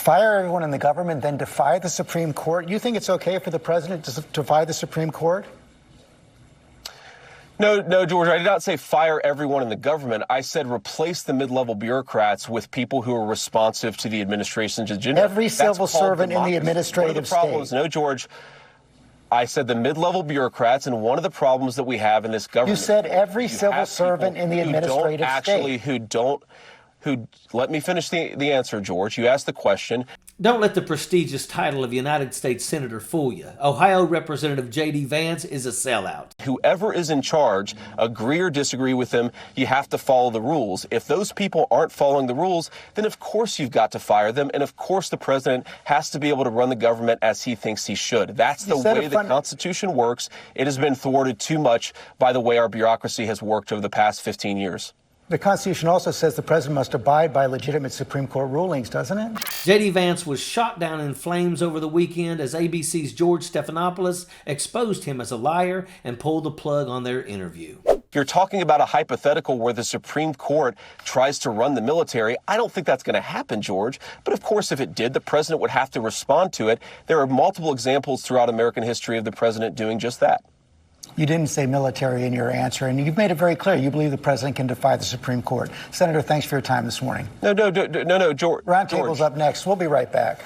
Fire everyone in the government, then defy the Supreme Court? You think it's okay for the president to defy the Supreme Court? No, George, I did not say fire everyone in the government. I said replace the mid-level bureaucrats with people who are responsive to the administration's agenda. Every civil servant in the administrative state. No, George, I said the mid-level bureaucrats, and one of the problems that we have in this government. You said every civil servant in the administrative state. Let me finish the answer, George. You asked the question. Don't let the prestigious title of United States Senator fool you. Ohio Representative J.D. Vance is a sellout. Whoever is in charge, agree or disagree with them, you have to follow the rules. If those people aren't following the rules, then of course you've got to fire them. And of course the president has to be able to run the government as he thinks he should. That's the way the Constitution works. It has been thwarted too much by the way our bureaucracy has worked over the past 15 years. The Constitution also says the president must abide by legitimate Supreme Court rulings, doesn't it? J.D. Vance was shot down in flames over the weekend as ABC's George Stephanopoulos exposed him as a liar and pulled the plug on their interview. You're talking about a hypothetical where the Supreme Court tries to run the military. I don't think that's going to happen, George. But of course, if it did, the president would have to respond to it. There are multiple examples throughout American history of the president doing just that. You didn't say military in your answer, and you've made it very clear you believe the president can defy the Supreme Court. Senator, thanks for your time this morning. No, George. Roundtable's up next. We'll be right back.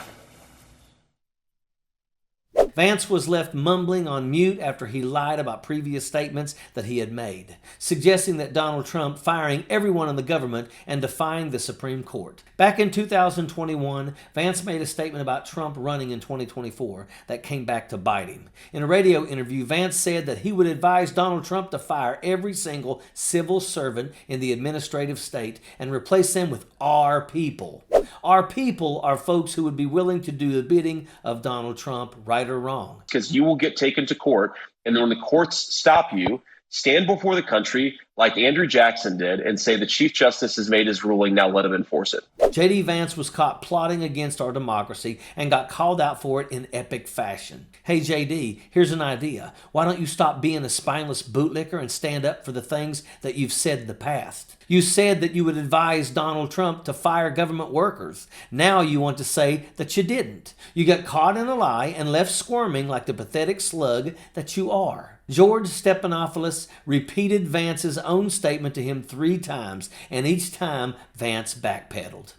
Vance was left mumbling on mute after he lied about previous statements that he had made, suggesting that Donald Trump firing everyone in the government and defying the Supreme Court. Back in 2021, Vance made a statement about Trump running in 2024 that came back to bite him. In a radio interview, Vance said that he would advise Donald Trump to fire every single civil servant in the administrative state and replace them with our people. Our people are folks who would be willing to do the bidding of Donald Trump, right or wrong. Because you will get taken to court, and then when the courts stop you, stand before the country like Andrew Jackson did and say the Chief Justice has made his ruling, now let him enforce it. J.D. Vance was caught plotting against our democracy and got called out for it in epic fashion. Hey, J.D., here's an idea. Why don't you stop being a spineless bootlicker and stand up for the things that you've said in the past? You said that you would advise Donald Trump to fire government workers. Now you want to say that you didn't. You got caught in a lie and left squirming like the pathetic slug that you are. George Stephanopoulos repeated Vance's own statement to him 3 times, and each time Vance backpedaled.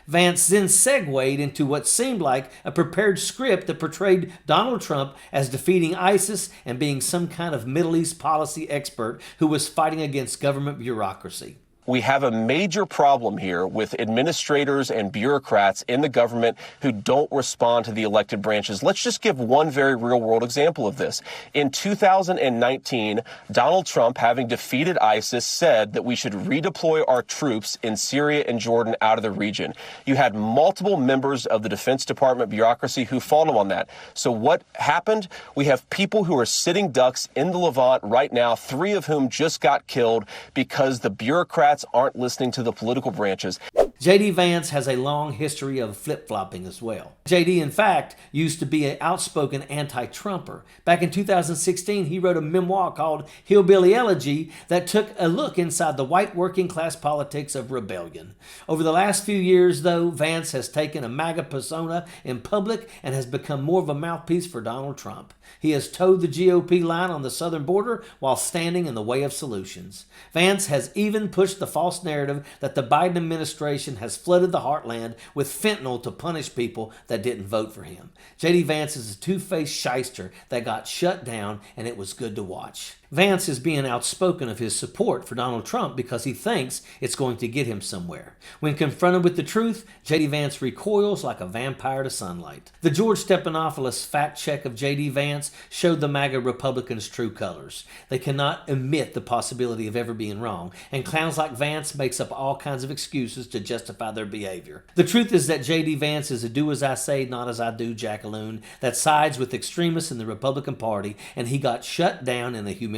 Vance then segued into what seemed like a prepared script that portrayed Donald Trump as defeating ISIS and being some kind of Middle East policy expert who was fighting against government bureaucracy. We have a major problem here with administrators and bureaucrats in the government who don't respond to the elected branches. Let's just give one very real-world example of this. In 2019, Donald Trump, having defeated ISIS, said that we should redeploy our troops in Syria and Jordan out of the region. You had multiple members of the Defense Department bureaucracy who fought him on that. So what happened? We have people who are sitting ducks in the Levant right now, 3 of whom just got killed because the bureaucrats aren't listening to the political branches. J.D. Vance has a long history of flip-flopping as well. J.D., in fact, used to be an outspoken anti-Trumper. Back in 2016, he wrote a memoir called Hillbilly Elegy that took a look inside the white working-class politics of rebellion. Over the last few years, though, Vance has taken a MAGA persona in public and has become more of a mouthpiece for Donald Trump. He has towed the GOP line on the southern border while standing in the way of solutions. Vance has even pushed the false narrative that the Biden administration has flooded the heartland with fentanyl to punish people that didn't vote for him. J.D. Vance is a two-faced shyster that got shut down, and it was good to watch. Vance is being outspoken of his support for Donald Trump because he thinks it's going to get him somewhere. When confronted with the truth, J.D. Vance recoils like a vampire to sunlight. The George Stephanopoulos fact check of J.D. Vance showed the MAGA Republicans' true colors. They cannot admit the possibility of ever being wrong, and clowns like Vance makes up all kinds of excuses to justify their behavior. The truth is that J.D. Vance is a do-as-I-say, not-as-I-do jackaloon that sides with extremists in the Republican Party, and he got shut down in a humiliating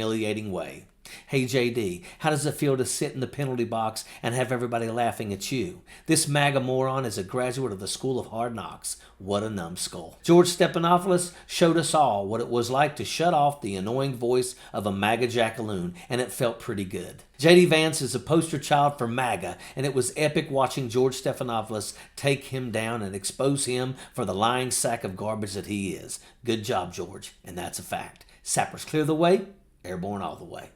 way. Hey JD, how does it feel to sit in the penalty box and have everybody laughing at you? This MAGA moron is a graduate of the School of Hard Knocks. What a numbskull. George Stephanopoulos showed us all what it was like to shut off the annoying voice of a MAGA jackaloon, and it felt pretty good. JD Vance is a poster child for MAGA, and it was epic watching George Stephanopoulos take him down and expose him for the lying sack of garbage that he is. Good job, George, and that's a fact. Sappers clear the way, airborne all the way.